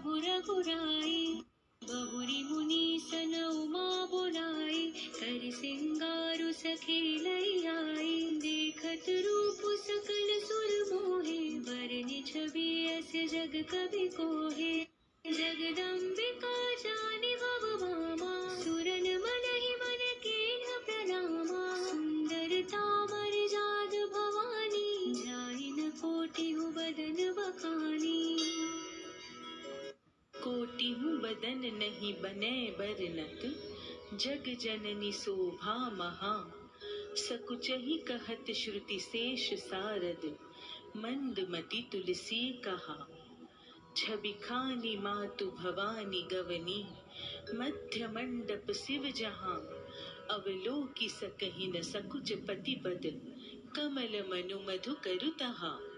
प्रभु रघुराई। बहुरी मुनि सन उमा बोलाई, कर सिंगारु सखे लई आई। देखत रूप सकल सुर मोहे, बरनि छवि ऐसे जग कवि कोहे। जगदम्बिका जानि भव भामा, सुरन मनहि मन कीन्ह प्रणामा। सुंदरता मर्याद भवानी, जाहिन कोटिहु बदन बखानी। कोटिहु बदन नहीं बनै बरनत, जग जननी शोभा महा। सकुचहि कहत श्रुति शेष सारद, मंदमति तुलसी कहा। छवि खानी मातु भवानी गवनी, मध्य मंडप शिव जहाँ। अवलोकि सकहि न सकुच पति पद, कमल मनु मधु करु तहा।